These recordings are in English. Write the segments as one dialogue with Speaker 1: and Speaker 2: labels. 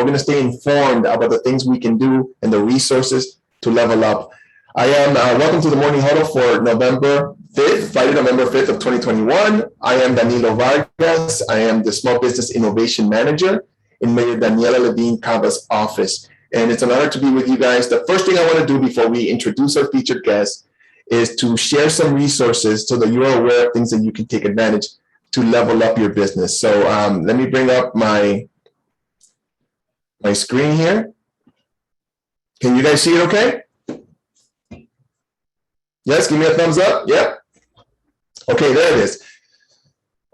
Speaker 1: we're going to stay informed about the things we can do and the resources to level up. I am welcome to the Morning Huddle for November 5th, Friday, November 5th of 2021. I am Danilo Vargas. I am the Small Business Innovation Manager in Mayor Daniela Levine Cava's office. And it's an honor to be with you guys. The first thing I want to do before we introduce our featured guest is to share some resources so that you are aware of things that you can take advantage to level up your business. So let me bring up my screen here. Can you guys see it okay? Yes, give me a thumbs up. Yep. Okay, there it is.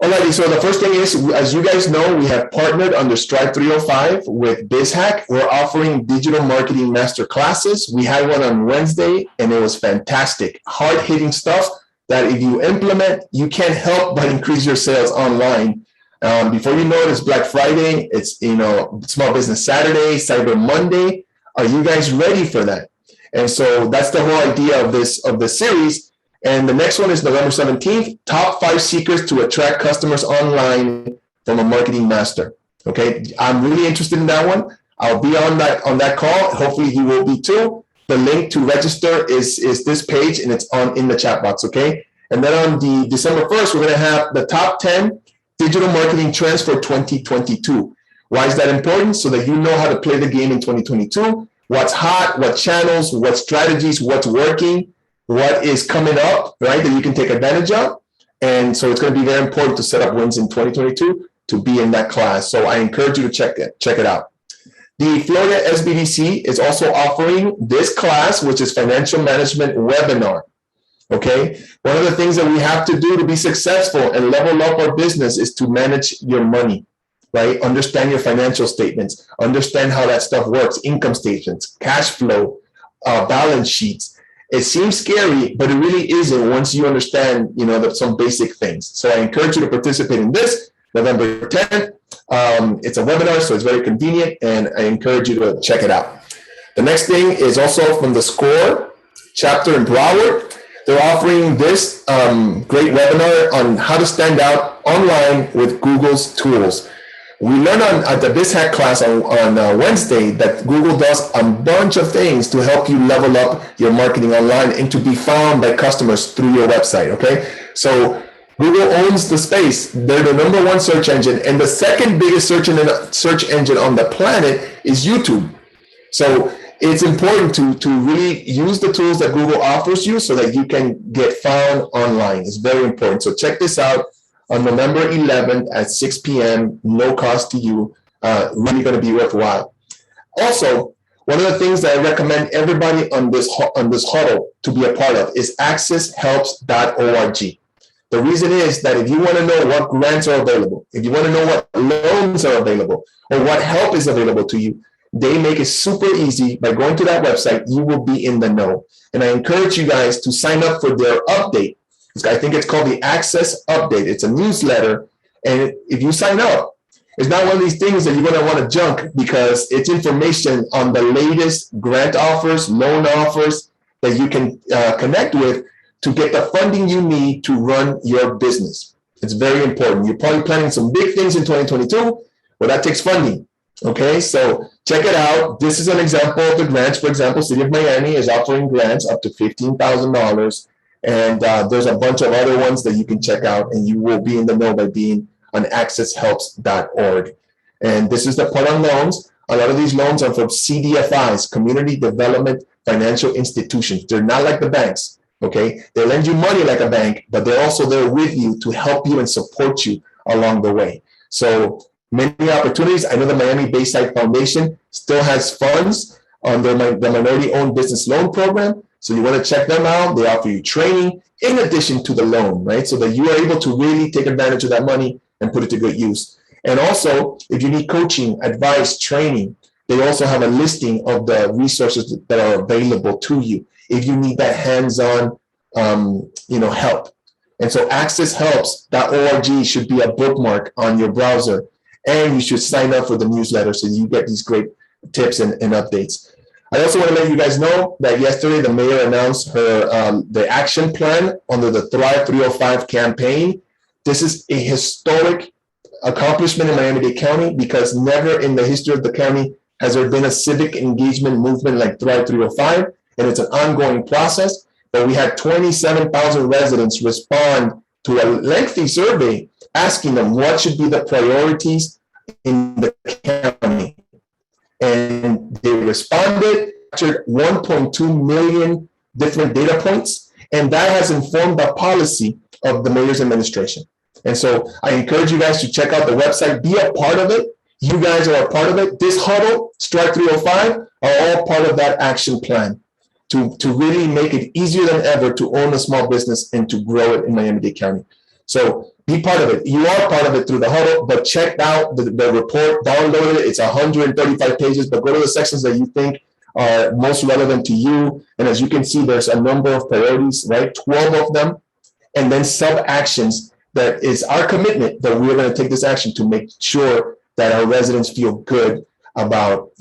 Speaker 1: Alrighty, so the first thing is, as you guys know, we have partnered under Strive 305 with BizHack. We're offering digital marketing master classes. We had one on Wednesday, and it was fantastic. Hard-hitting stuff that if you implement, you can't help but increase your sales online. Before you know it, it's Black Friday. It's Small Business Saturday, Cyber Monday. Are you guys ready for that? And so that's the whole idea of this series. And the next one is November 17th, top 5 secrets to attract customers online from a marketing master. Okay, I'm really interested in that one. I'll be on that call. Hopefully you will be too. The link to register is this page, and it's in the chat box, okay? And then on the December 1st, we're gonna have the top 10 digital marketing trends for 2022. Why is that important? So that you know how to play the game in 2022, what's hot, what channels, what strategies, what's working, what is coming up, right, that you can take advantage of. And so it's going to be very important to set up wins in 2022 to be in that class. So I encourage you to check it out. The Florida SBDC is also offering this class, which is Financial Management Webinar. Okay, one of the things that we have to do to be successful and level up our business is to manage your money, right? Understand your financial statements, understand how that stuff works, income statements, cash flow, balance sheets. It seems scary, but it really isn't once you understand, some basic things. So I encourage you to participate in this November 10th. It's a webinar, so it's very convenient, and I encourage you to check it out. The next thing is also from the SCORE chapter in Broward. They're offering this great webinar on how to stand out online with Google's tools. We learned at the BizHack class on Wednesday that Google does a bunch of things to help you level up your marketing online and to be found by customers through your website, okay? So Google owns the space. They're the #1 search engine, and the second biggest search engine on the planet is YouTube. So it's important to really use the tools that Google offers you so that you can get found online. It's very important. So check this out. On November 11th at 6 p.m., no cost to you, really going to be worthwhile. Also, one of the things that I recommend everybody on this huddle to be a part of is Accesshelps.org. The reason is that if you want to know what grants are available, if you want to know what loans are available, or what help is available to you, they make it super easy. By going to that website, you will be in the know. And I encourage you guys to sign up for their update. I think it's called the Access Update. It's a newsletter. And if you sign up, it's not one of these things that you're going to want to junk, because it's information on the latest grant offers, loan offers that you can connect with to get the funding you need to run your business. It's very important. You're probably planning some big things in 2022. Well, that takes funding. Okay, so check it out. This is an example of the grants. For example, City of Miami is offering grants up to $15,000. And there's a bunch of other ones that you can check out, and you will be in the know by being on accesshelps.org. And this is the part on loans. A lot of these loans are from CDFIs, Community Development Financial Institutions. They're not like the banks, okay? They lend you money like a bank, but they're also there with you to help you and support you along the way. So many opportunities. I know the Miami Bayside Foundation still has funds on the minority-owned business loan program. So you want to check them out. They offer you training in addition to the loan, right? So that you are able to really take advantage of that money and put it to good use. And also, if you need coaching, advice, training, they also have a listing of the resources that are available to you if you need that hands-on, help. And so accesshelps.org should be a bookmark on your browser, and you should sign up for the newsletter so you get these great tips and updates. I also want to let you guys know that yesterday the mayor announced the action plan under the Thrive 305 campaign. This is a historic accomplishment in Miami-Dade County, because never in the history of the county has there been a civic engagement movement like Thrive 305, and it's an ongoing process. But we had 27,000 residents respond to a lengthy survey asking them what should be the priorities in the county. And they responded, captured 1.2 million different data points, and that has informed the policy of the mayor's administration. And so I encourage you guys to check out the website, be a part of it. You guys are a part of it. This Huddle, Strike 305 are all part of that action plan to really make it easier than ever to own a small business and to grow it in Miami-Dade County. So be part of it. You are part of it through the Huddle, but check out the report, download it. It's 135 pages, but go to the sections that you think are most relevant to you. And as you can see, there's a number of priorities, right? 12 of them, and then sub-actions that is our commitment that we're going to take this action to make sure that our residents feel good about,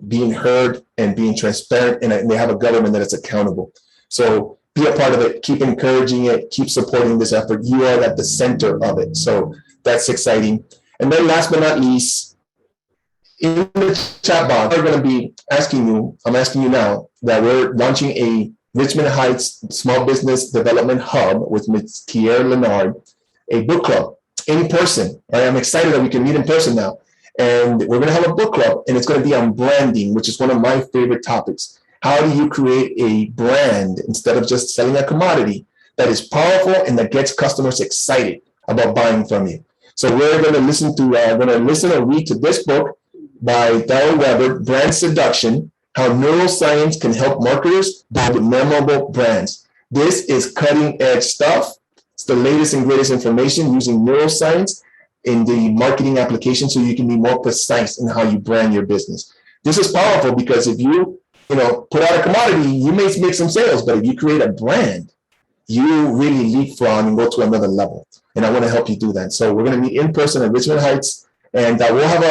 Speaker 1: being heard and being transparent, and they have a government that is accountable. So be a part of it, keep encouraging it, keep supporting this effort. You are at the center of it. So that's exciting. And then last but not least, in the chat box, we're going to be asking you, I'm asking you now, that we're launching a Richmond Heights Small Business Development Hub with Ms. Kier Leonard, a book club in person. Right? I'm excited that we can meet in person now. And we're going to have a book club, and it's going to be on branding, which is one of my favorite topics. How do you create a brand instead of just selling a commodity that is powerful and that gets customers excited about buying from you? So we're going to listen or read to this book by Darrell Weber, Brand Seduction: How Neuroscience Can Help Marketers Build Memorable Brands. This is cutting edge stuff. It's the latest and greatest information using neuroscience in the marketing application so you can be more precise in how you brand your business. This is powerful because if you put out a commodity, you may make some sales, but if you create a brand, you really leapfrog and go to another level. And I want to help you do that. So we're going to meet in person at Richmond Heights, and we'll have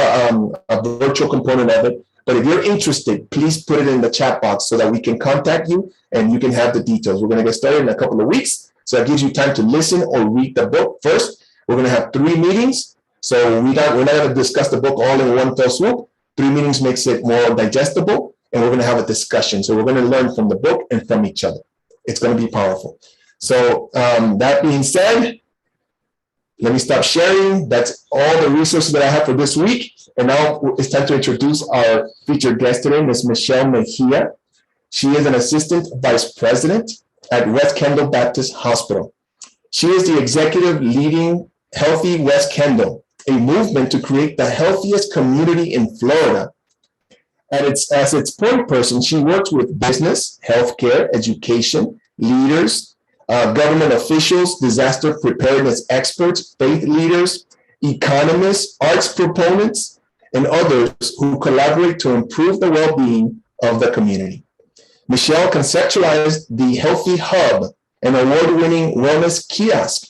Speaker 1: a virtual component of it. But if you're interested, please put it in the chat box so that we can contact you and you can have the details. We're going to get started in a couple of weeks. So that gives you time to listen or read the book first. We're going to have 3 meetings. So we're not going to discuss the book all in one fell swoop. 3 meetings makes it more digestible, and we're going to have a discussion. So we're going to learn from the book and from each other. It's going to be powerful. So that being said, let me stop sharing. That's all the resources that I have for this week. And now it's time to introduce our featured guest today, Ms. Michelle Mejia. She is an assistant vice president at West Kendall Baptist Hospital. She is the executive leading Healthy West Kendall, a movement to create the healthiest community in Florida. As its point person, she works with business, healthcare, education, leaders, government officials, disaster preparedness experts, faith leaders, economists, arts proponents, and others who collaborate to improve the well-being of the community. Michelle conceptualized the Healthy Hub, an award-winning wellness kiosk,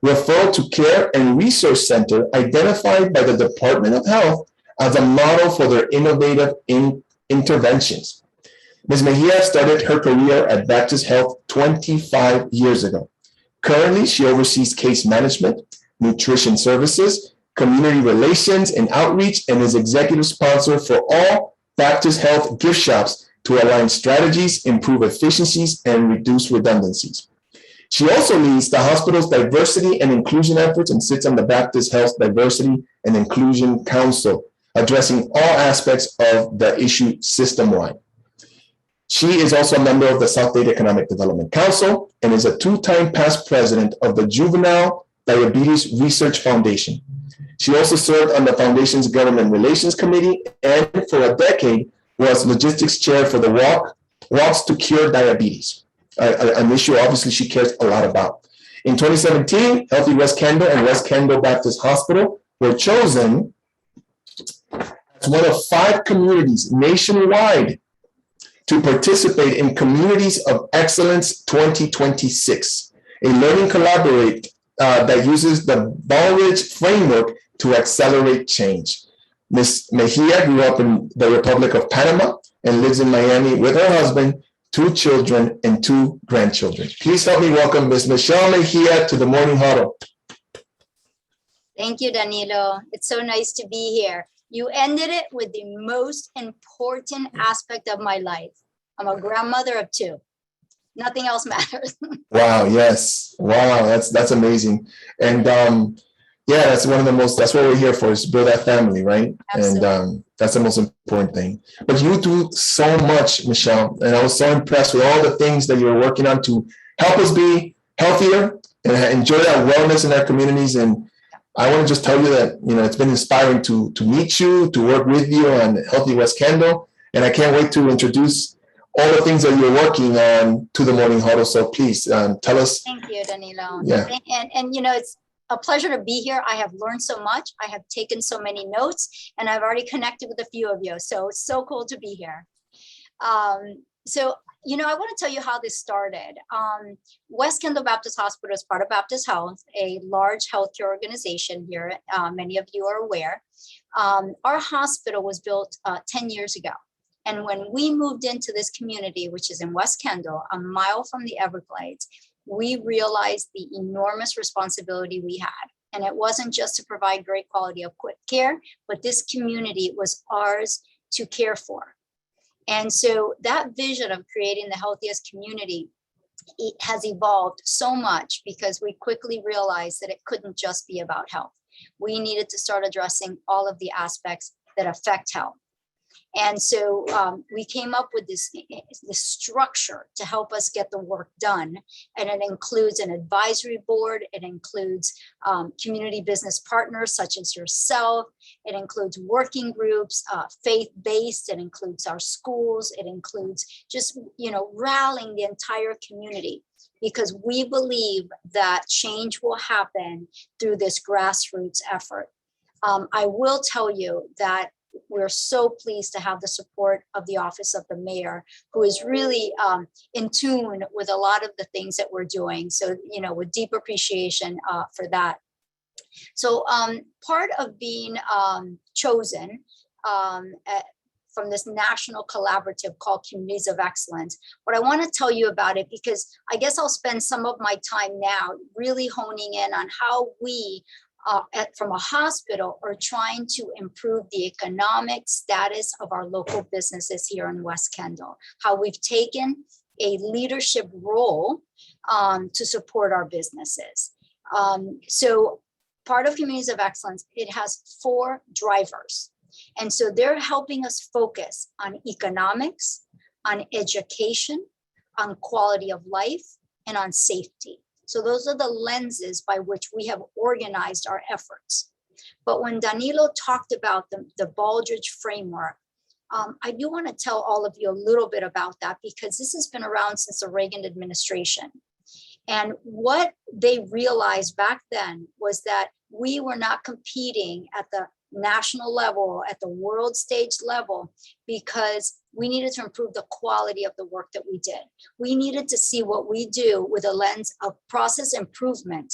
Speaker 1: referral to care and resource center identified by the Department of Health as a model for their innovative interventions. Ms. Mejia started her career at Baptist Health 25 years ago. Currently, she oversees case management, nutrition services, community relations and outreach, and is executive sponsor for all Baptist Health gift shops to align strategies, improve efficiencies, and reduce redundancies. She also leads the hospital's diversity and inclusion efforts and sits on the Baptist Health Diversity and Inclusion Council, addressing all aspects of the issue system-wide. She is also a member of the South Dade Economic Development Council and is a 2-time past president of the Juvenile Diabetes Research Foundation. She also served on the foundation's Government Relations Committee and for a decade was logistics chair for the Walks to Cure Diabetes, an issue obviously she cares a lot about. In 2017, Healthy West Kendall and West Kendall Baptist Hospital were chosen as one of 5 communities nationwide to participate in Communities of Excellence 2026, a learning collaborate that uses the Baldrige Framework to accelerate change. Ms. Mejia grew up in the Republic of Panama and lives in Miami with her husband, 2 children, and 2 grandchildren. Please help me welcome Ms. Michelle Mejia to the Morning Huddle.
Speaker 2: Thank you, Danilo. It's so nice to be here. You ended it with the most important aspect of my life. I'm a grandmother of 2. Nothing else matters.
Speaker 1: Wow, yes. Wow, that's amazing. And yeah, that's that's what we're here for, is build that family, right?
Speaker 2: Absolutely.
Speaker 1: And that's the most important thing. But you do so much, Michelle, and I was so impressed with all the things that you're working on to help us be healthier and enjoy our wellness in our communities. And I want to just tell you that, it's been inspiring to meet you, to work with you on Healthy West Kendall. And I can't wait to introduce all the things that you're working on to the Morning Huddle. So please tell us.
Speaker 2: Thank you, Danilo.
Speaker 1: Yeah.
Speaker 2: And it's a pleasure to be here. I have learned so much. I have taken so many notes, and I've already connected with a few of you. So it's so cool to be here. I want to tell you how this started. West Kendall Baptist Hospital is part of Baptist Health, a large healthcare organization here. Many of you are aware. Our hospital was built 10 years ago. And when we moved into this community, which is in West Kendall, a mile from the Everglades, we realized the enormous responsibility we had. And it wasn't just to provide great quality of care, but this community was ours to care for. And so that vision of creating the healthiest community, it has evolved so much because we quickly realized that it couldn't just be about health. We needed to start addressing all of the aspects that affect health. And so we came up with this structure to help us get the work done. And it includes an advisory board. It includes community business partners such as yourself. It includes working groups, faith-based. It includes our schools. It includes just, rallying the entire community, because we believe that change will happen through this grassroots effort. I will tell you that we're so pleased to have the support of the Office of the Mayor, who is really in tune with a lot of the things that we're doing. So, with deep appreciation for that. So part of being chosen from this national collaborative called Communities of Excellence, what I want to tell you about it, because I guess I'll spend some of my time now really honing in on how we from a hospital are trying to improve the economic status of our local businesses here in West Kendall, how we've taken a leadership role to support our businesses. So part of Communities of Excellence, it has 4 drivers. And so they're helping us focus on economics, on education, on quality of life, and on safety. So those are the lenses by which we have organized our efforts. But when Danilo talked about the Baldrige Framework, I do want to tell all of you a little bit about that, because this has been around since the Reagan administration. And what they realized back then was that we were not competing at the national level, at the world stage level, because we needed to improve the quality of the work that we did. We needed to see what we do with a lens of process improvement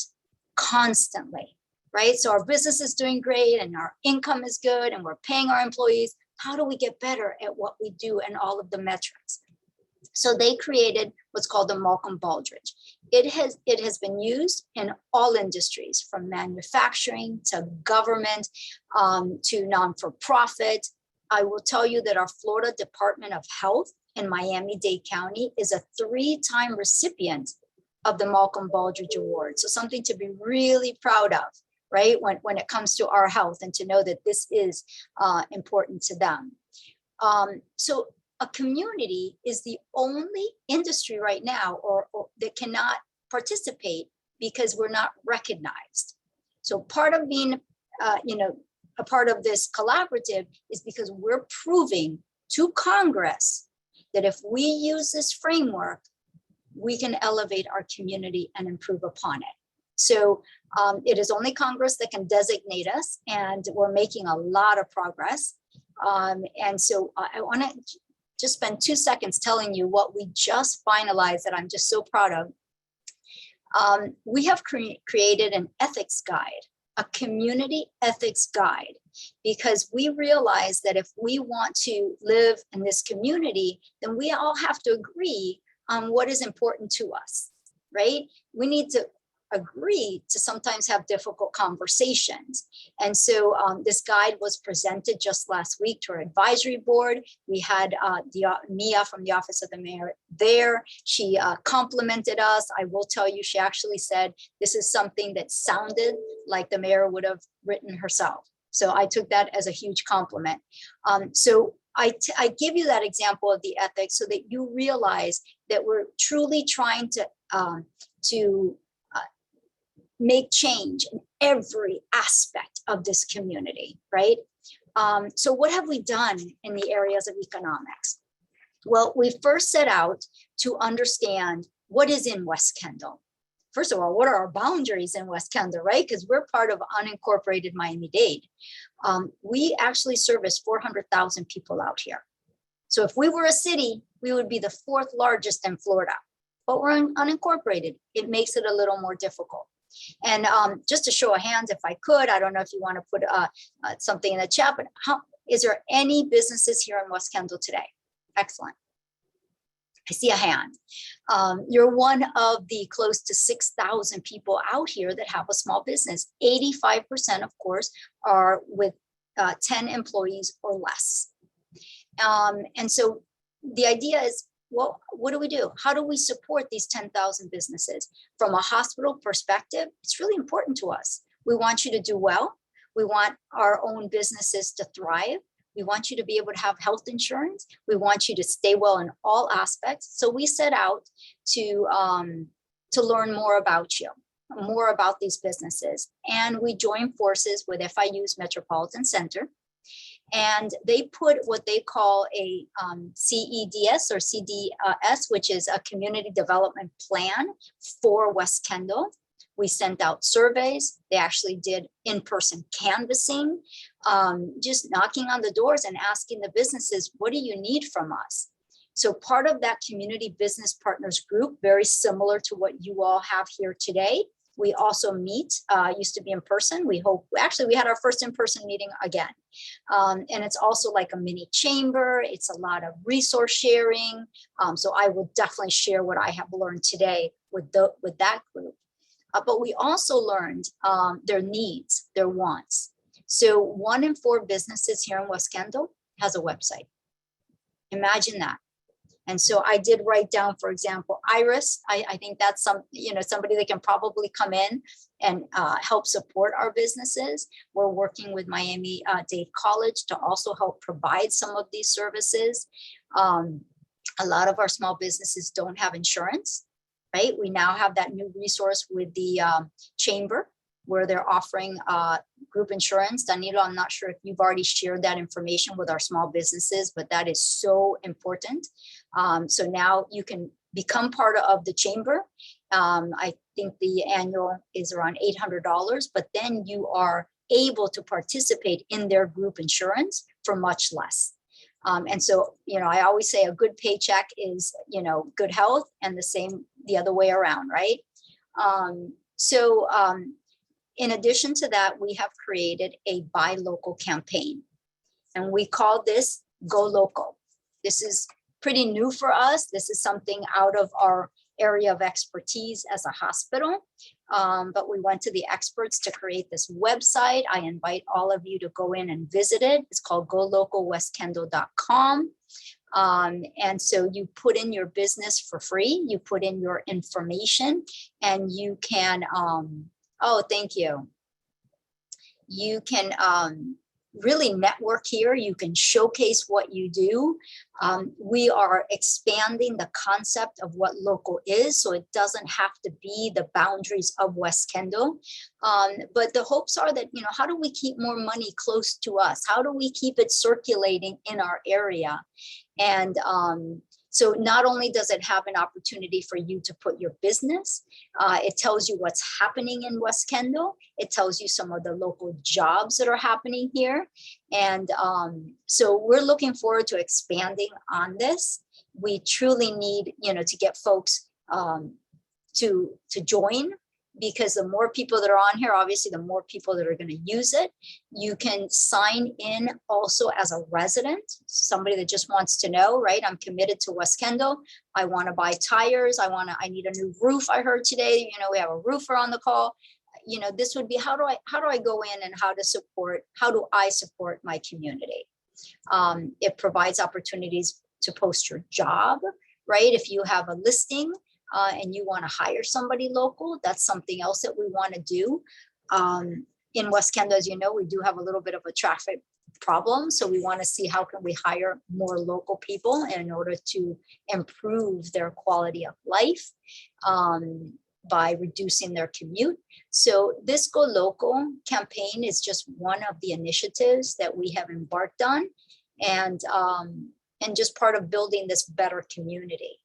Speaker 2: constantly, right? So our business is doing great and our income is good and we're paying our employees. How do we get better at what we do and all of the metrics? So they created what's called the Malcolm Baldrige. It has been used in all industries, from manufacturing to government to non-for-profit. I will tell you that our Florida Department of Health in Miami-Dade County is a 3-time recipient of the Malcolm Baldrige Award. So something to be really proud of, right? When it comes to our health, and to know that this is important to them. So a community is the only industry right now or that cannot participate because we're not recognized. So part of being, a part of this collaborative is because we're proving to Congress that if we use this framework, we can elevate our community and improve upon it. So it is only Congress that can designate us, and we're making a lot of progress. And so I want to just spend 2 seconds telling you what we just finalized that I'm just so proud of. We have created an ethics guide, a community ethics guide, because we realize that if we want to live in this community, then we all have to agree on what is important to us, right? We need to agree to sometimes have difficult conversations. And so this guide was presented just last week to our advisory board. We had Mia from the Office of the Mayor there. She complimented us. I will tell you, she actually said, this is something that sounded like the mayor would have written herself. So I took that as a huge compliment. So I give you that example of the ethics so that you realize that we're truly trying to make change in every aspect of this community, right? So what have we done in the areas of economics? Well, we first set out to understand what is in West Kendall. First of all, what are our boundaries in West Kendall, right? Because we're part of unincorporated Miami-Dade. We actually service 400,000 people out here. So if we were a city, we would be the 4th largest in Florida, but we're unincorporated. It makes it a little more difficult. And just to show of hands, if I could, I don't know if you want to put something in the chat, but is there any businesses here in West Kendall today? Excellent. I see a hand. You're one of the close to 6,000 people out here that have a small business. 85%, of course, are with 10 employees or less. And so the idea is, well, what do we do? How do we support these 10,000 businesses? From a hospital perspective, it's really important to us. We want you to do well. We want our own businesses to thrive. We want you to be able to have health insurance. We want you to stay well in all aspects. So we set out to learn more about you, more about these businesses. And we joined forces with FIU's Metropolitan Center. And they put what they call a CEDS or CDS, which is a community development plan for West Kendall. We sent out surveys. They actually did in-person canvassing, just knocking on the doors and asking the businesses, what do you need from us? So part of that community business partners group, very similar to what you all have here today. We also meet, used to be in person. We had our first in-person meeting again. And it's also like a mini chamber. It's a lot of resource sharing. So I will definitely share what I have learned today with that group. But we also learned their needs, their wants. So 1 in 4 businesses here in West Kendall has a website. Imagine that. And so I did write down, for example, Iris. I think that's somebody that can probably come in and help support our businesses. We're working with Miami-Dade College to also help provide some of these services. A lot of our small businesses don't have insurance, right? We now have that new resource with the chamber where they're offering group insurance. Danilo, I'm not sure if you've already shared that information with our small businesses, but that is so important. So now you can become part of the chamber. I think the annual is around $800, but then you are able to participate in their group insurance for much less. And so, I always say a good paycheck is, good health, and the other way around, right? In addition to that, we have created a buy local campaign, and we call this Go Local. This is pretty new for us. This is something out of our area of expertise as a hospital, but we went to the experts to create this website. I invite all of you to go in and visit it. It's called golocalwestkendall.com. And so you put in your business for free, you put in your information, and you can, oh, thank you. You can really network here. You can showcase what you do. We are expanding the concept of what local is, so it doesn't have to be the boundaries of West Kendall. But the hopes are that, how do we keep more money close to us? How do we keep it circulating in our area? And so not only does it have an opportunity for you to put your business, it tells you what's happening in West Kendall. It tells you some of the local jobs that are happening here. And so we're looking forward to expanding on this. We truly need, to get folks to join. because the more people that are on here, obviously, the more people that are going to use it. You can sign in also as a resident, somebody that just wants to know, right? I'm committed to West Kendall. I want to buy tires. I need a new roof. I heard today, we have a roofer on the call. This would be, how do I go in and how do I support my community? It provides opportunities to post your job, right? If you have a listing, and you want to hire somebody local, that's something else that we want to do. In West Kendall, as you know, we do have a little bit of a traffic problem. So we want to see how can we hire more local people in order to improve their quality of life by reducing their commute. So this Go Local campaign is just one of the initiatives that we have embarked on, and just part of building this better community.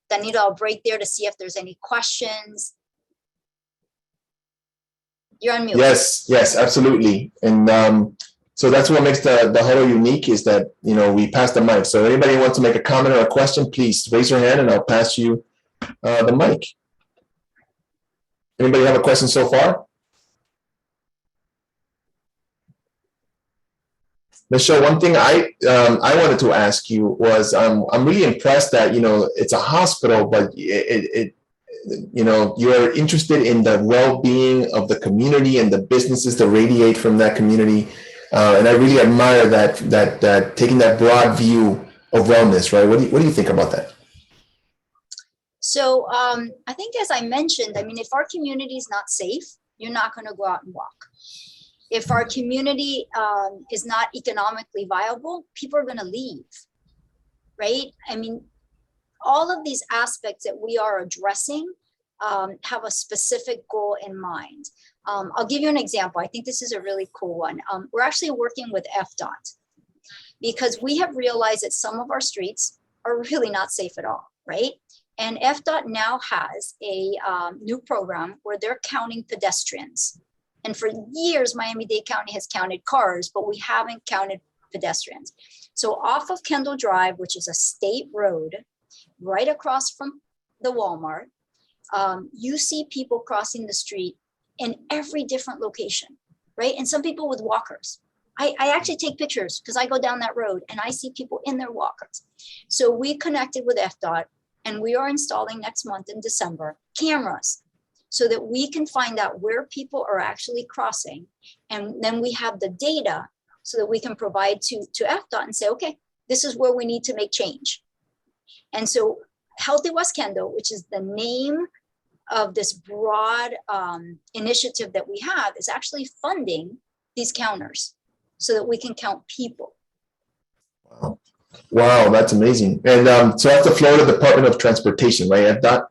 Speaker 2: Danilo, I'll break there to see if there's any questions. You're on mute.
Speaker 1: Yes, absolutely. And so that's what makes the Huddle unique, is that, we pass the mic. So anybody wants to make a comment or a question, please raise your hand and I'll pass you the mic. Anybody have a question so far? Michelle, one thing I wanted to ask you was, I'm really impressed that, it's a hospital, but you're interested in the well-being of the community and the businesses that radiate from that community. And I really admire that taking that broad view of wellness, right? What do you think about that?
Speaker 2: So I think, as I mentioned, if our community is not safe, you're not going to go out and walk. If our community is not economically viable, people are going to leave, right? All of these aspects that we are addressing have a specific goal in mind. I'll give you an example. I think this is a really cool one. We're actually working with FDOT because we have realized that some of our streets are really not safe at all, right? And FDOT now has a new program where they're counting pedestrians. And for years, Miami-Dade County has counted cars, but we haven't counted pedestrians. So off of Kendall Drive, which is a state road, right across from the Walmart, you see people crossing the street in every different location, right? And some people with walkers. I actually take pictures because I go down that road and I see people in their walkers. So we connected with FDOT, and we are installing next month in December cameras, so that we can find out where people are actually crossing. And then we have the data so that we can provide to FDOT and say, okay, this is where we need to make change. And so Healthy West Kendall, which is the name of this broad initiative that we have, is actually funding these counters so that we can count people.
Speaker 1: Wow, that's amazing. And so that's the Florida Department of Transportation, right? FDOT?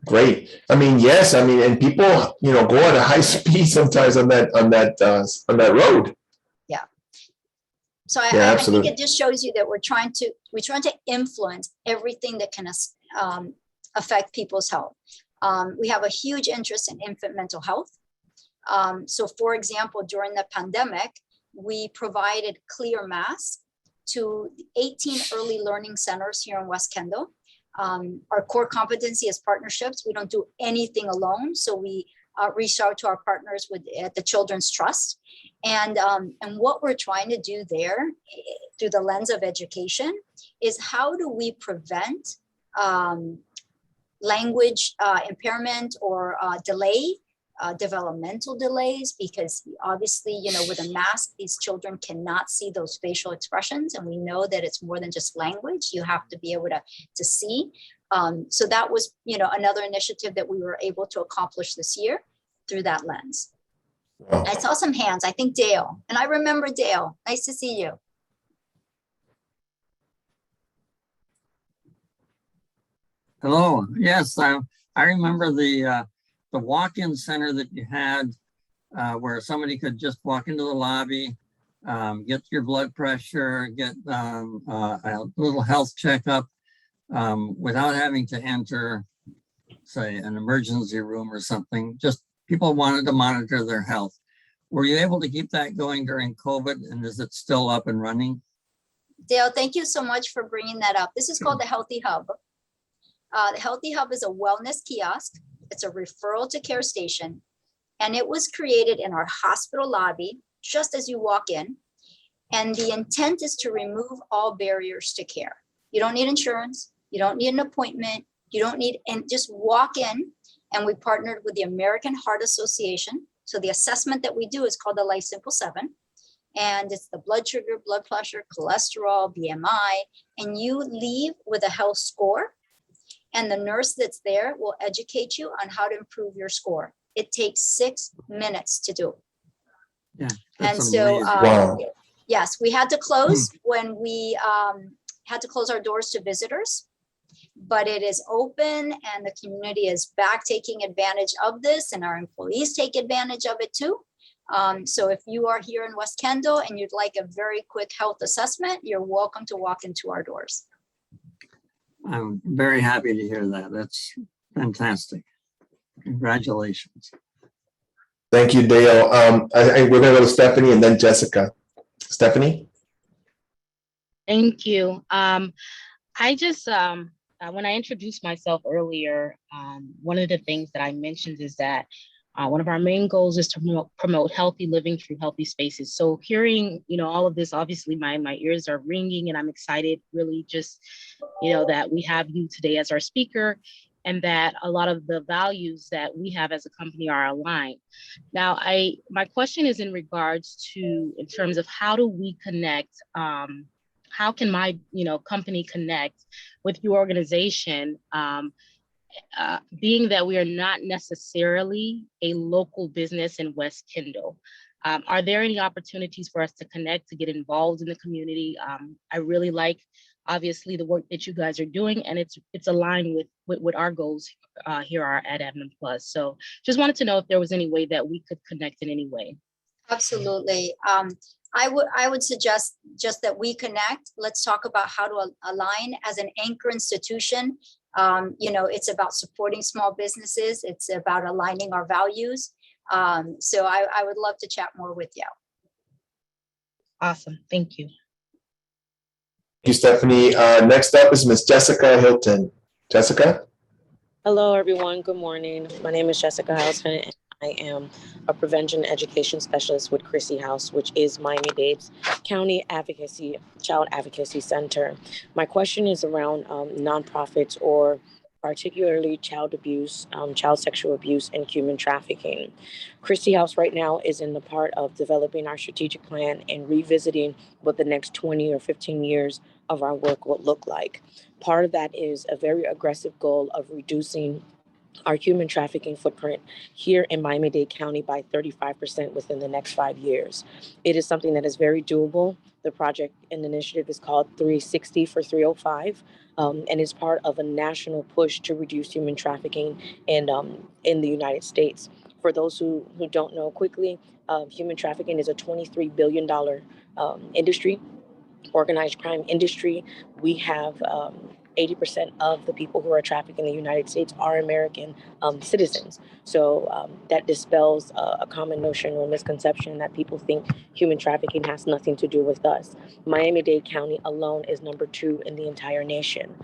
Speaker 1: Great. Yes. And people, go at a high speed sometimes on that road.
Speaker 2: Yeah. So I think it just shows you that we're trying to influence everything that can affect people's health. We have a huge interest in infant mental health. So, for example, during the pandemic, we provided clear masks to 18 early learning centers here in West Kendall. Our core competency is partnerships. We don't do anything alone. So we reach out to our partners at the Children's Trust. And what we're trying to do there through the lens of education is, how do we prevent language impairment or developmental delays? Because obviously, with a mask, these children cannot see those facial expressions. And we know that it's more than just language. You have to be able to see. So that was, another initiative that we were able to accomplish this year through that lens. Wow. I saw some hands. I think Dale. And I remember Dale. Nice to see you.
Speaker 3: Hello. Yes, I remember the walk-in center that you had where somebody could just walk into the lobby, get your blood pressure, get a little health checkup without having to enter, say, an emergency room or something. Just people wanted to monitor their health. Were you able to keep that going during COVID, and is it still up and running?
Speaker 2: Dale, thank you so much for bringing that up. This is called the Healthy Hub. The Healthy Hub is a wellness kiosk It's a referral to care station. And it was created in our hospital lobby, just as you walk in. And the intent is to remove all barriers to care. You don't need insurance. You don't need an appointment. You don't need, and just walk in. And we partnered with the American Heart Association. So the assessment that we do is called the Life Simple 7. And it's the blood sugar, blood pressure, cholesterol, BMI, and you leave with a health score. And the nurse that's there will educate you on how to improve your score. It takes 6 minutes to do.
Speaker 3: Yeah.
Speaker 2: And
Speaker 3: that's
Speaker 2: so,
Speaker 3: amazing.
Speaker 1: Wow.
Speaker 2: yes, we had to close when we had to close our doors to visitors, but it is open and the community is back taking advantage of this, and our employees take advantage of it too. So if you are here in West Kendall and you'd like a very quick health assessment, you're welcome to walk into our doors.
Speaker 3: I'm very happy to hear that. That's fantastic. Congratulations.
Speaker 1: Thank you, Dale. We're gonna go to Stephanie and then Jessica. Stephanie?
Speaker 4: Thank you. I just, when I introduced myself earlier, one of the things that I mentioned is that one of our main goals is to promote healthy living through healthy spaces. So hearing, all of this, obviously my ears are ringing, and I'm excited really just, that we have you today as our speaker, and that a lot of the values that we have as a company are aligned. Now, my question is in regards to, in terms of how do we connect, how can my, company connect with your organization, being that we are not necessarily a local business in West Kendall? Are there any opportunities for us to connect, to get involved in the community? I really like, obviously, the work that you guys are doing, and it's aligned with what our goals here are at Admin Plus. So just wanted to know if there was any way that we could connect in any way.
Speaker 2: Absolutely. I would suggest just that we connect. Let's talk about how to align as an anchor institution. It's about supporting small businesses. It's about aligning our values. So I would love to chat more with you.
Speaker 4: Awesome. Thank you.
Speaker 1: Thank you, Stephanie. Next up is Miss Jessica Hilton. Jessica?
Speaker 5: Hello, everyone. Good morning. My name is Jessica Hilton, and I am a prevention education specialist with Chrissy House, which is Miami-Dade's County Child Advocacy Center. My question is around nonprofits, or particularly child abuse, child sexual abuse, and human trafficking. Chrissy House right now is in the part of developing our strategic plan and revisiting what the next 20 or 15 years of our work will look like. Part of that is a very aggressive goal of reducing our human trafficking footprint here in Miami-Dade County by 35% within the next 5 years. It is something that is very doable. The project and initiative is called 360 for 305, and is part of a national push to reduce human trafficking in the United States. For those who don't know quickly, human trafficking is a $23 billion industry, organized crime industry. We have 80% of the people who are trafficked in the United States are American citizens. So that dispels a common notion or misconception that people think human trafficking has nothing to do with us. Miami-Dade County alone is number 2 in the entire nation.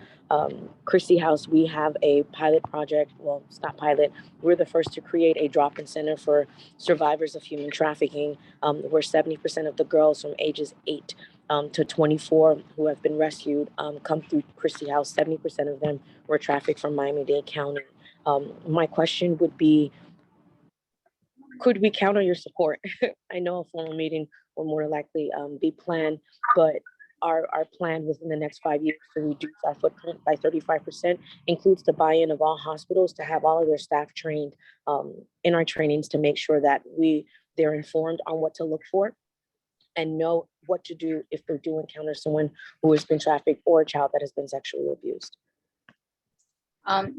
Speaker 5: Chrissy House, we have a pilot project. Well, it's not pilot. We're the first to create a drop-in center for survivors of human trafficking, where 70% of the girls from ages 8 to 24 who have been rescued come through Chrissy House. 70% of them were trafficked from Miami-Dade County. My question would be, could we count on your support? I know a formal meeting will more likely be planned, but our plan within the next 5 years to reduce our footprint by 35% includes the buy-in of all hospitals to have all of their staff trained in our trainings to make sure that they're informed on what to look for and know what to do if they do encounter someone who has been trafficked or a child that has been sexually abused.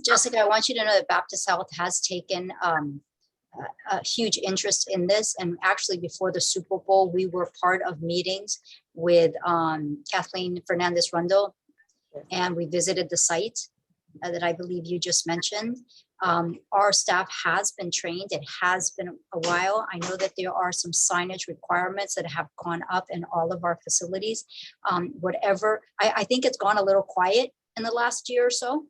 Speaker 2: Jessica, I want you to know that Baptist Health has taken a huge interest in this. And actually before the Super Bowl, we were part of meetings with Kathleen Fernandez-Rundle, and we visited the site that I believe you just mentioned. Our staff has been trained. It has been a while. I know that there are some signage requirements that have gone up in all of our facilities. I think it's gone a little quiet in the last year or so.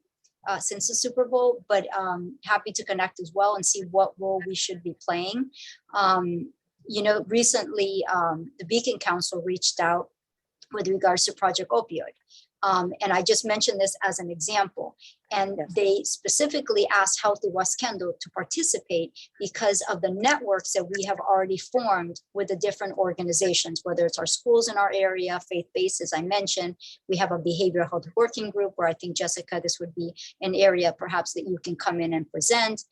Speaker 2: since the Super Bowl, but happy to connect as well and see what role we should be playing. Recently, the Beacon Council reached out with regards to Project Opioid. And I just mentioned this as an example. And they specifically asked Healthy West Kendall to participate because of the networks that we have already formed with the different organizations, whether it's our schools in our area, faith-based, as I mentioned. We have a behavioral health working group where I think, Jessica, this would be an area perhaps that you can come in and present.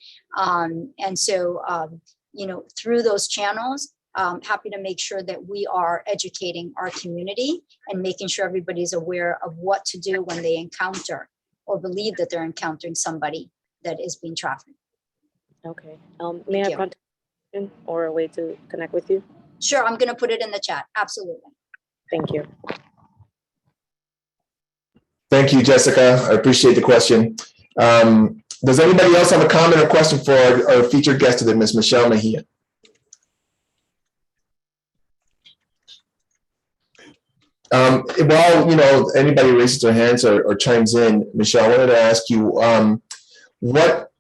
Speaker 2: Through those channels, happy to make sure that we are educating our community and making sure everybody's aware of what to do when they encounter or believe that they're encountering somebody that is being trafficked.
Speaker 5: Okay. May I contact you or a way to connect with you?
Speaker 2: Sure, I'm going to put it in the chat. Absolutely.
Speaker 5: Thank you.
Speaker 1: Thank you, Jessica. I appreciate the question. Does anybody else have a comment or question for our featured guest today, Ms. Michelle Mejia? While anybody raises their hands or chimes in, Michelle, I wanted to ask you, what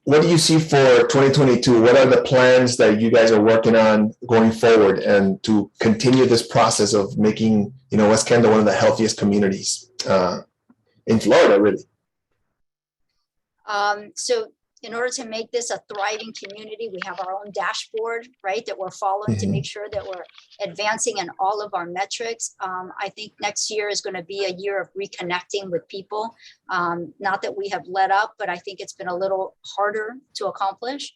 Speaker 1: do you see for 2022? What are the plans that you guys are working on going forward and to continue this process of making West Kendall one of the healthiest communities in Florida, really?
Speaker 2: So in order to make this a thriving community, we have our own dashboard, right, that we're following to make sure that we're advancing in all of our metrics. I think next year is going to be a year of reconnecting with people. Not that we have let up, but I think it's been a little harder to accomplish.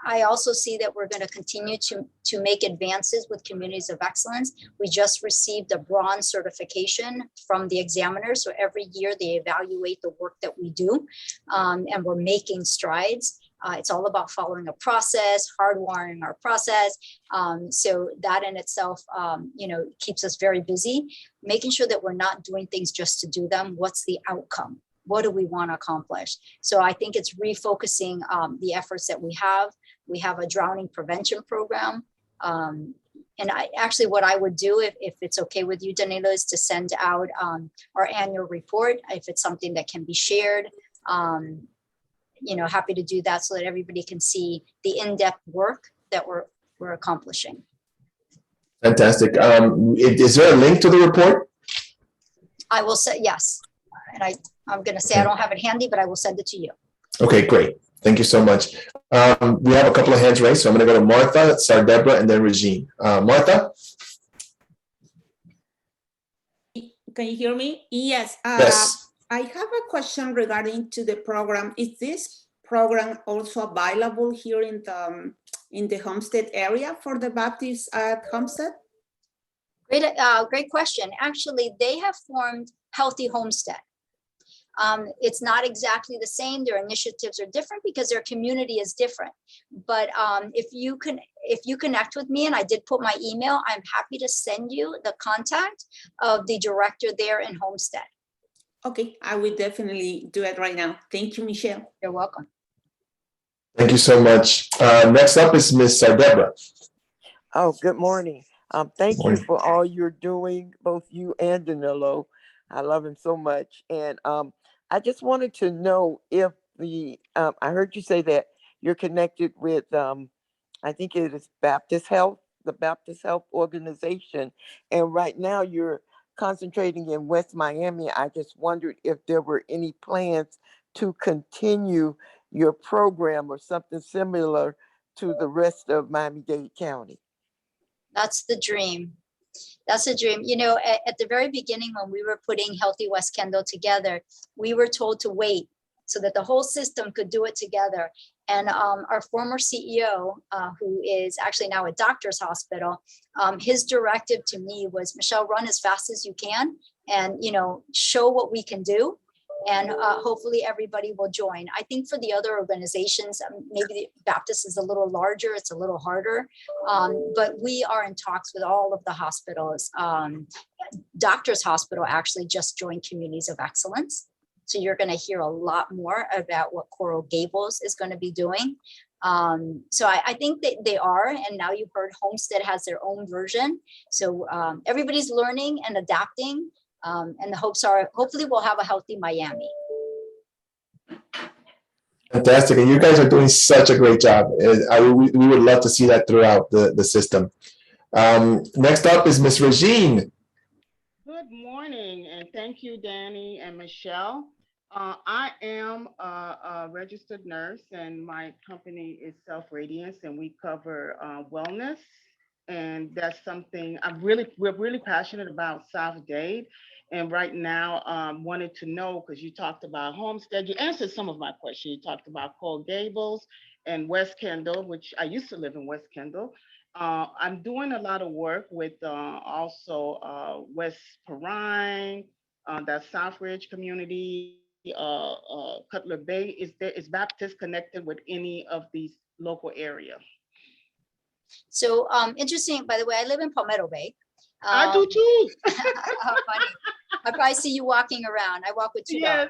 Speaker 2: I also see that we're going to continue to make advances with communities of excellence. We just received a bronze certification from the examiners. So every year they evaluate the work that we do, and we're making strides. It's all about following a process, hardwiring our process. So that in itself, keeps us very busy, making sure that we're not doing things just to do them. What's the outcome? What do we want to accomplish? So I think it's refocusing the efforts that we have. We have a drowning prevention program. And what I would do, if it's okay with you, Danilo, is to send out our annual report, if it's something that can be shared. Happy to do that so that everybody can see the in-depth work that we're accomplishing.
Speaker 1: Fantastic. Is there a link to the report?
Speaker 2: I will say yes. And I'm going to say I don't have it handy, but I will send it to you.
Speaker 1: Okay, great. Thank you so much. We have a couple of hands raised, so I'm going to go to Martha, Sardebra, and then Regine. Martha?
Speaker 6: Can you hear me? Yes.
Speaker 1: Yes.
Speaker 6: I have a question regarding to the program. Is this program also available here in the Homestead area for the Baptists at Homestead?
Speaker 2: Great question. Actually, they have formed Healthy Homestead. It's not exactly the same. Their initiatives are different because their community is different. But if you connect with me, and I did put my email, I'm happy to send you the contact of the director there in Homestead.
Speaker 6: Okay, I will definitely do it right now. Thank you, Michelle.
Speaker 2: You're welcome.
Speaker 1: Thank you so much. Next up is Ms. Sardebra.
Speaker 7: Oh, good morning. Thank
Speaker 1: Morning.
Speaker 7: you for all you're doing, both you and Danilo. I love him so much. And I just wanted to know if I heard you say that you're connected with, I think it is Baptist Health, the Baptist Health Organization. And right now you're concentrating in West Miami. I just wondered if there were any plans to continue your program or something similar to the rest of Miami-Dade County.
Speaker 2: That's the dream. That's a dream. At the very beginning, when we were putting Healthy West Kendall together, we were told to wait so that the whole system could do it together. And our former CEO, who is actually now at Doctor's Hospital, his directive to me was, Michelle, run as fast as you can and, show what we can do. And hopefully everybody will join. I think for the other organizations, maybe the Baptist is a little larger, it's a little harder, but we are in talks with all of the hospitals. Doctor's Hospital actually just joined Communities of Excellence. So you're going to hear a lot more about what Coral Gables is going to be doing. So I think that they are, and now you've heard Homestead has their own version. So everybody's learning and adapting. And the hopes are, hopefully we'll have a healthy Miami.
Speaker 1: Fantastic. And you guys are doing such a great job. We would love to see that throughout the system. Next up is Miss Regine.
Speaker 8: Good morning, and thank you, Danny and Michelle. I am a registered nurse, and my company is Self Radiance, and we cover wellness, and that's something we're really passionate about South Dade. And right now, wanted to know, because you talked about Homestead, you answered some of my questions. You talked about Coral Gables and West Kendall, which I used to live in West Kendall. I'm doing a lot of work with also West Perrine, that Southridge community, Cutler Bay. Is Baptist connected with any of these local areas?
Speaker 2: So interesting, by the way, I live in Palmetto Bay.
Speaker 8: I do too.
Speaker 2: How funny. I probably see you walking around. I walk with two
Speaker 8: Yes.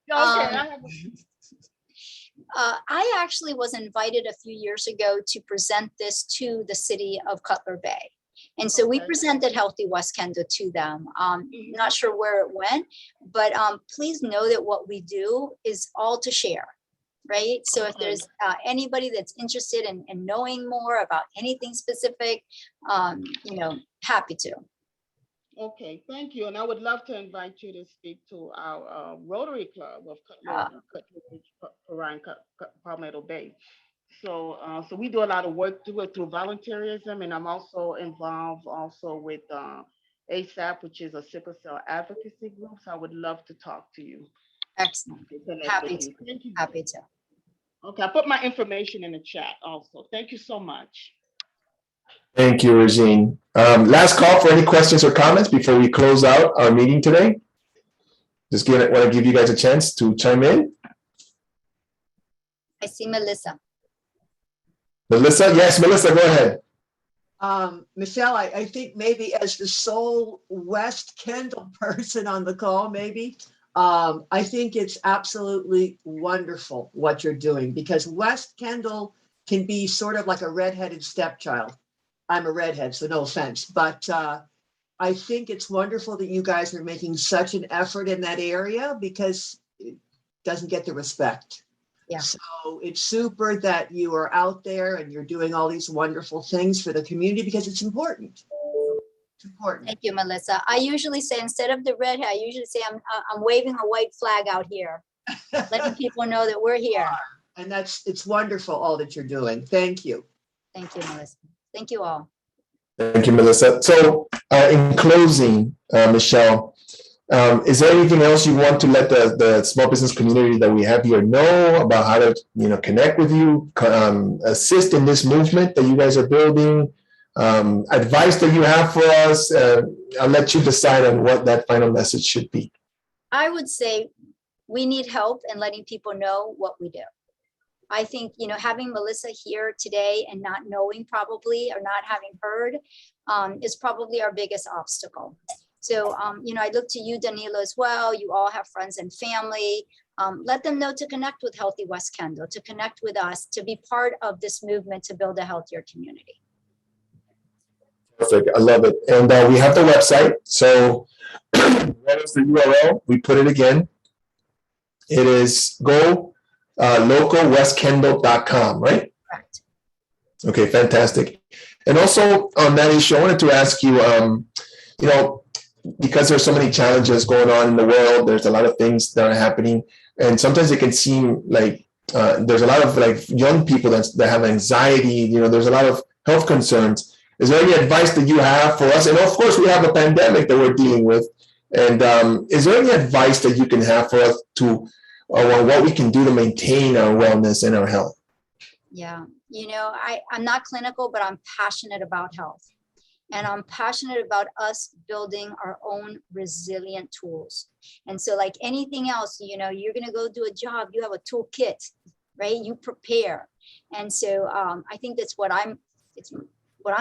Speaker 2: dogs.
Speaker 8: Okay.
Speaker 2: I actually was invited a few years ago to present this to the city of Cutler Bay. And so we presented Healthy West Kendall to them. Not sure where it went, but please know that what we do is all to share, right? So if there's anybody that's interested in knowing more about anything specific, happy to.
Speaker 8: Okay, thank you. And I would love to invite you to speak to our Rotary Club of Palmetto Bay. So we do a lot of work through volunteerism, and I'm also involved also with ASAP, which is a sickle cell advocacy group. So I would love to talk to you.
Speaker 2: Excellent. Happy to.
Speaker 8: Thank you.
Speaker 2: Happy to.
Speaker 8: Okay, I put my information in the chat also. Thank you so much.
Speaker 1: Thank you, Regine. Last call for any questions or comments before we close out our meeting today. Just want to give you guys a chance to chime in.
Speaker 2: I see Melissa.
Speaker 1: Melissa, yes, Melissa, go ahead.
Speaker 9: Michelle, I think maybe as the sole West Kendall person on the call, maybe, I think it's absolutely wonderful what you're doing, because West Kendall can be sort of like a redheaded stepchild. I'm a redhead, so no offense, but I think it's wonderful that you guys are making such an effort in that area, because it doesn't get the respect.
Speaker 2: Yeah.
Speaker 9: So it's super that you are out there and you're doing all these wonderful things for the community, because it's important. It's important.
Speaker 2: Thank you, Melissa. I usually say, instead of the red hat, I usually say I'm waving a white flag out here, letting people know that we're here.
Speaker 9: And it's wonderful, all that you're doing. Thank you.
Speaker 2: Thank you, Melissa. Thank you all.
Speaker 1: Thank you, Melissa. So in closing, Michelle, is there anything else you want to let the small business community that we have here know about how to connect with you, assist in this movement that you guys are building, advice that you have for us? I'll let you decide on what that final message should be.
Speaker 2: I would say we need help in letting people know what we do. I think, having Melissa here today and not knowing probably, or not having heard, is probably our biggest obstacle. So, I look to you, Danilo, as well. You all have friends and family. Let them know to connect with Healthy West Kendall, to connect with us, to be part of this movement to build a healthier community.
Speaker 1: Perfect. I love it. And we have the website. So what is the URL? We put it again. It is localwestkendall.com, right?
Speaker 2: Correct.
Speaker 1: Okay, fantastic. And also on that issue, I wanted to ask you, because there's so many challenges going on in the world, there's a lot of things that are happening, and sometimes it can seem like there's a lot of young people that have anxiety. There's a lot of health concerns. Is there any advice that you have for us? And of course, we have a pandemic that we're dealing with. And is there any advice that you can have for us or what we can do to maintain our wellness and our health?
Speaker 2: Yeah, I'm not clinical, but I'm passionate about health. And I'm passionate about us building our own resilient tools. And so like anything else, you're going to go do a job, you have a toolkit, right? You prepare. And so I think that's what I'm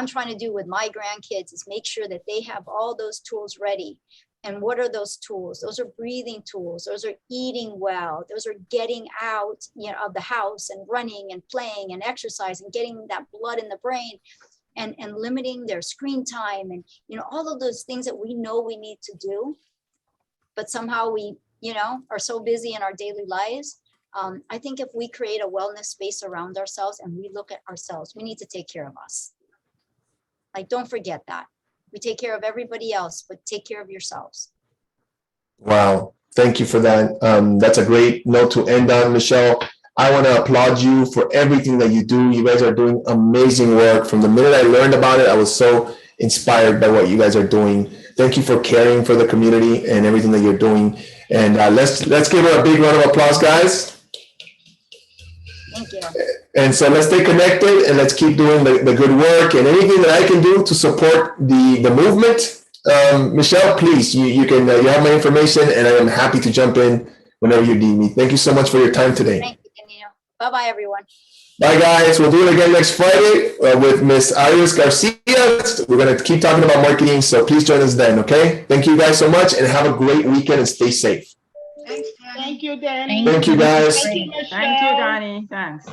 Speaker 2: trying to do with my grandkids, is make sure that they have all those tools ready. And what are those tools? Those are breathing tools. Those are eating well. Those are getting out, of the house and running and playing and exercising, getting that blood in the brain, and limiting their screen time, and all of those things that we know we need to do, but somehow we are so busy in our daily lives. I think if we create a wellness space around ourselves and we look at ourselves, we need to take care of us. Like, don't forget that. We take care of everybody else, but take care of yourselves.
Speaker 1: Wow. Thank you for that. That's a great note to end on, Michelle. I want to applaud you for everything that you do. You guys are doing amazing work. From the minute I learned about it, I was so inspired by what you guys are doing. Thank you for caring for the community and everything that you're doing. And let's give her a big round of applause, guys.
Speaker 2: Thank you.
Speaker 1: And so let's stay connected and let's keep doing the good work, and anything that I can do to support the movement. Michelle, please, you have my information, and I am happy to jump in whenever you need me. Thank you so much for your time today.
Speaker 2: Thank you, Danilo. Bye-bye, everyone.
Speaker 1: Bye, guys. We'll do it again next Friday with Miss Iris Garcia. We're going to keep talking about marketing, so please join us then, okay? Thank you guys so much, and have a great weekend and stay safe.
Speaker 9: Thanks, Danny.
Speaker 8: Thank you, Danny.
Speaker 1: Thank you, guys.
Speaker 8: Thank you, Michelle.
Speaker 10: Thank you, Danny. Thanks.